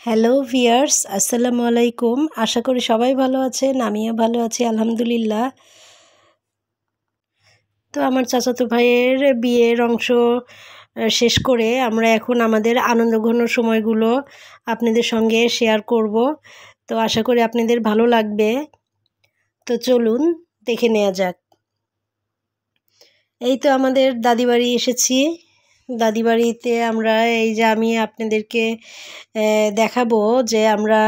Hello viewers, আসসালামু আলাইকুম। আশা করি সবাই ভালো আছেন, আমিও ভালো আছি আলহামদুলিল্লাহ। তো আমার চাচাতো ভাইয়ের বিয়ের অংশ শেষ করে আমরা এখন আমাদের আনন্দঘন সময়গুলো আপনাদের সঙ্গে শেয়ার করব। তো আশা করি আপনাদের ভালো লাগবে। তো চলুন দেখে নেওয়া যাক। এই তো আমাদের দাদিবাড়ি এসেছি। দাদিবাড়িতে আমরা এই যে আমি আপনাদেরকে দেখাবো যে আমরা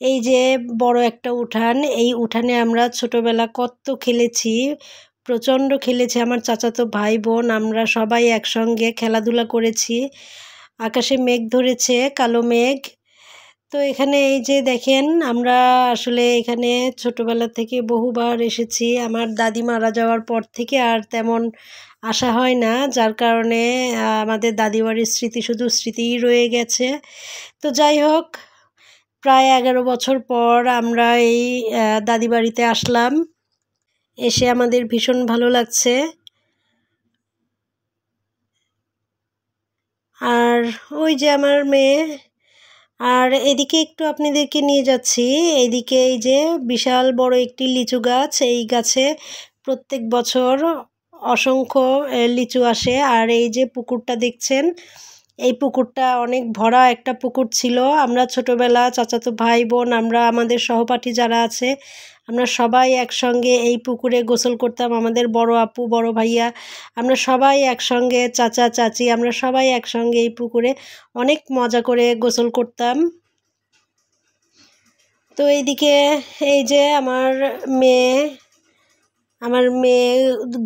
এই যে বড় একটা উঠান, এই উঠানে আমরা ছোটোবেলা কত খেলেছি, প্রচণ্ড খেলেছি। আমার চাচাতো ভাই বোন আমরা সবাই একসঙ্গে খেলাধুলা করেছি। আকাশে মেঘ ধরেছে, কালো মেঘ। তো এখানে এই যে দেখেন আমরা আসলে এখানে ছোটোবেলা থেকে বহুবার এসেছি। আমার দাদি মারা যাওয়ার পর থেকে আর তেমন আসা হয় না, যার কারণে আমাদের দাদিবাড়ির স্মৃতি শুধু স্মৃতিই রয়ে গেছে। তো যাই হোক, প্রায় 11 বছর পর আমরা এই দাদিবাড়িতে আসলাম। এসে আমাদের ভীষণ ভালো লাগছে। আর ওই যে আমার মেয়ে, আর এদিকে একটু আপনাদেরকে নিয়ে যাচ্ছি। এইদিকে এই যে বিশাল বড় একটি লিচু গাছ, এই গাছে প্রত্যেক বছর অসংখ্য লিচু আসে। আর এই যে পুকুরটা দেখছেন, এই পুকুরটা অনেক ভরা একটা পুকুর ছিল। আমরা ছোটোবেলা চাচাতো ভাই বোন আমরা আমাদের সহপাঠী যারা আছে আমরা সবাই একসঙ্গে এই পুকুরে গোসল করতাম। আমাদের বড় আপু বড় ভাইয়া আমরা সবাই একসঙ্গে, চাচা চাচি আমরা সবাই একসঙ্গে এই পুকুরে অনেক মজা করে গোসল করতাম। তো এইদিকে এই যে আমার মেয়ে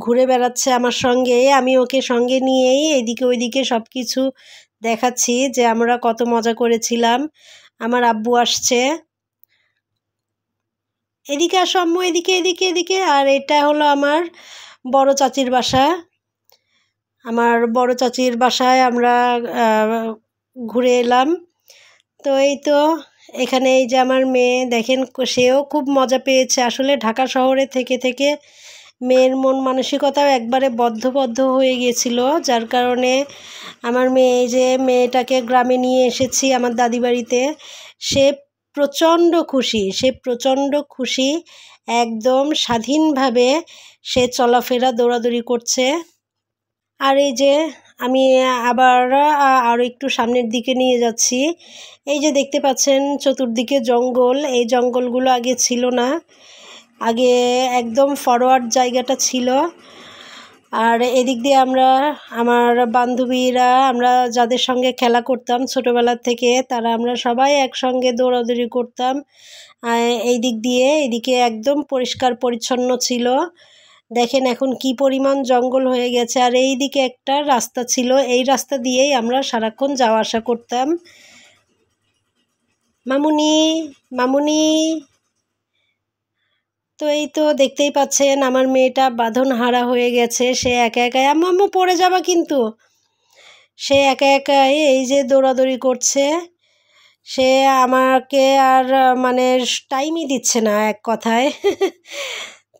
ঘুরে বেড়াচ্ছে আমার সঙ্গে। আমি ওকে সঙ্গে নিয়েই এদিকে ওইদিকে সব কিছু দেখাচ্ছি যে আমরা কত মজা করেছিলাম। আমার আব্বু আসছে, এদিকে আসো আম্মু, এদিকে এদিকে এদিকে। আর এটা হলো আমার বড় চাচির বাসা। আমার বড় চাচির বাসায় আমরা ঘুরে এলাম। তো এই তো এখানে এই যে আমার মেয়ে দেখেন, সেও খুব মজা পেয়েছে। আসলে ঢাকা শহরে থেকে থেকে মেয়ের মন মানসিকতাও একবারে বদ্ধ হয়ে গিয়েছিল, যার কারণে আমার মেয়ে এই যে মেয়েটাকে গ্রামে নিয়ে এসেছি আমার দাদি বাড়িতে। সে প্রচণ্ড খুশি, একদম স্বাধীনভাবে সে চলাফেরা দৌড়াদৌড়ি করছে। আর এই যে আমি আবার আরও একটু সামনের দিকে নিয়ে যাচ্ছি। এই যে দেখতে পাচ্ছেন চতুর্দিকে জঙ্গল, এই জঙ্গলগুলো আগে ছিল না, আগে একদম ফরওয়ার্ড জায়গাটা ছিল। আর এদিক দিয়ে আমার বান্ধবীরা আমরা যাদের সঙ্গে খেলা করতাম ছোটোবেলা থেকে আমরা সবাই একসঙ্গে দৌড়াদৌড়ি করতাম। এই দিক দিয়ে এদিকে একদম পরিষ্কার পরিচ্ছন্ন ছিল। দেখেন এখন কি পরিমাণ জঙ্গল হয়ে গেছে। আর এই দিকে একটা রাস্তা ছিল, এই রাস্তা দিয়েই আমরা সারাক্ষণ যাওয়া আসা করতাম। মামুনি মামুনি। তো এই তো দেখতেই পাচ্ছেন আমার মেয়েটা বাঁধনহারা হয়ে গেছে। সে একা একাই, আম্মু আম্মু পড়ে যাবা কিন্তু, সে একা একাই এই যে দৌড়াদৌড়ি করছে। সে আমাকে আর মানে টাইমই দিচ্ছে না এক কথায়।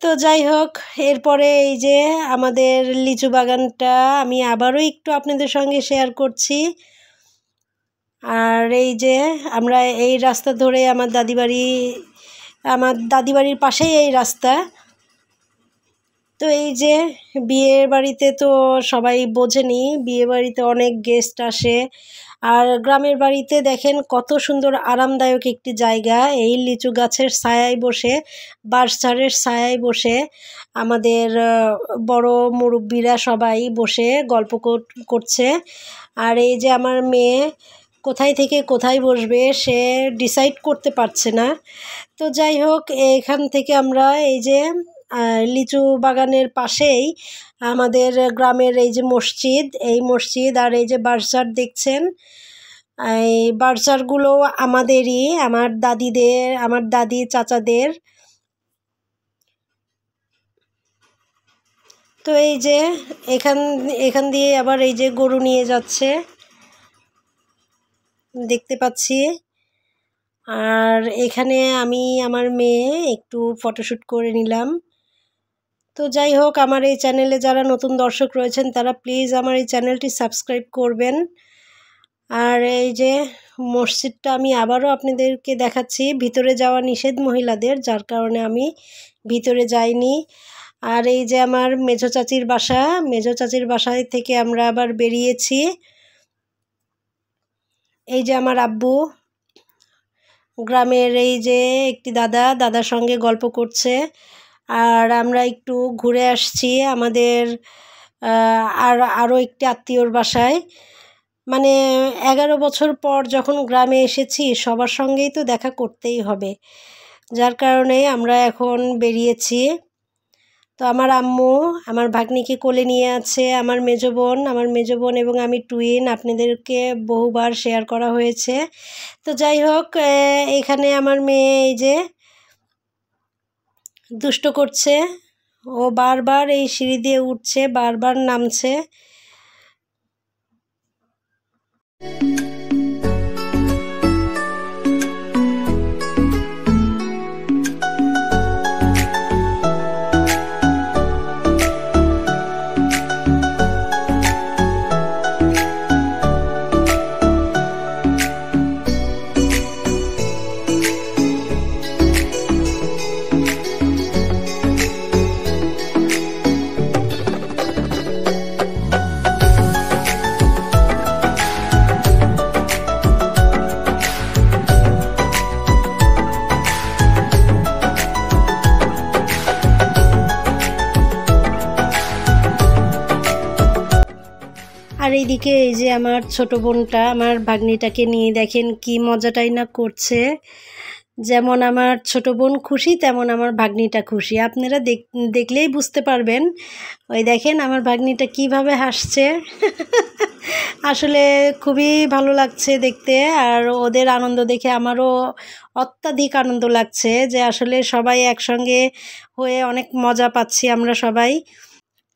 তো যাই হোক, এরপরে এই যে আমাদের লিচু বাগানটা আমি আবারও একটু আপনাদের সঙ্গে শেয়ার করছি। আর এই যে আমরা এই রাস্তা ধরে আমার দাদিবাড়ির পাশেই এই রাস্তা। তো এই যে বিয়ের বাড়িতে তো সবাই বোঝেনি, বিয়ে বাড়িতে অনেক গেস্ট আসে। আর গ্রামের বাড়িতে দেখেন কত সুন্দর আরামদায়ক একটি জায়গা। এই লিচু গাছের ছায়ায় বসে, বাঁশঝাড়ের ছায়ায় বসে আমাদের বড় মুরব্বিরা সবাই বসে গল্প করছে। আর এই যে আমার মেয়ে কোথায় থেকে কোথায় বসবে সে ডিসাইড করতে পারছে না। তো যাই হোক, এখান থেকে আমরা এই যে লিচু বাগানের পাশেই আমাদের গ্রামের এই যে মসজিদ, এই মসজিদ আর এই যে বাঁশঝাড় দেখছেন, এই বাঁশঝাড়গুলো আমাদেরই, আমার দাদি চাচাদের। তো এই যে এখান দিয়ে আবার এই যে গরু নিয়ে যাচ্ছে দেখতে পাচ্ছি। আর এখানে আমি আমার মেয়ে একটু ফটোশ্যুট করে নিলাম। তো যাই হোক, আমার এই চ্যানেলে যারা নতুন দর্শক রয়েছেন তারা প্লিজ আমার এই চ্যানেলটি সাবস্ক্রাইব করবেন। আর এই যে মসজিদটা আমি আবারও আপনাদেরকে দেখাচ্ছি। ভিতরে যাওয়া নিষেধ মহিলাদের, যার কারণে আমি ভিতরে যাইনি। আর এই যে আমার মেঝো চাচির বাসা, মেঝো চাচির বাসায় থেকে আমরা আবার বেরিয়েছি। এই যে আমার আব্বু, গ্রামের এই যে একটি দাদার সঙ্গে গল্প করছে। আর আমরা একটু ঘুরে আসছি আমাদের আরও একটি আত্মীয়র বাসায়। মানে 11 বছর পর যখন গ্রামে এসেছি, সবার সঙ্গেই তো দেখা করতেই হবে, যার কারণে আমরা এখন বেরিয়েছি। তো আমার আম্মু আমার ভাগ্নিকে কোলে নিয়ে আছে, আমার মেজো বোন এবং আমি টুইন, আপনাদেরকে বহুবার শেয়ার করা হয়েছে। তো যাই হোক, এখানে আমার মেয়ে এই যে দুষ্ট করছে, ও বারবার এই সিঁড়ি দিয়ে উঠছে, বারবার নামছে। আর এইদিকে এই যে আমার ছোট বোনটা আমার ভাগ্নিটাকে নিয়ে দেখেন কি মজাটাই না করছে। যেমন আমার ছোট বোন খুশি, তেমন আমার ভাগ্নিটা খুশি। আপনারা দেখলেই বুঝতে পারবেন। ওই দেখেন আমার ভাগ্নিটা কিভাবে হাসছে। আসলে খুবই ভালো লাগছে দেখতে, আর ওদের আনন্দ দেখে আমারও অত্যাধিক আনন্দ লাগছে যে আসলে সবাই একসঙ্গে হয়ে অনেক মজা পাচ্ছি আমরা সবাই।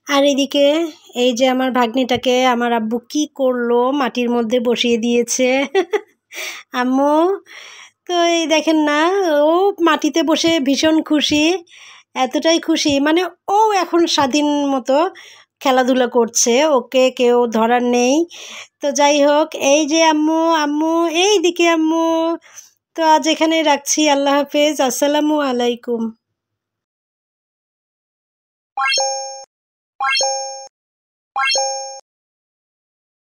আর এদিকে এই যে আমার ভাগ্নিটাকে আমার আব্বু কি করলো, মাটির মধ্যে বসিয়ে দিয়েছে। আম্মু, তো এই দেখেন না, ও মাটিতে বসে ভীষণ খুশি, এতটাই খুশি মানে ও এখন স্বাধীন মতো খেলাধুলা করছে, ওকে কেউ ধরার নেই। তো যাই হোক, এই যে আম্মু, আম্মু এই দিকে আম্মু। তো আজ এখানে রাখছি, আল্লাহ হাফেজ, আসসালামু আলাইকুম।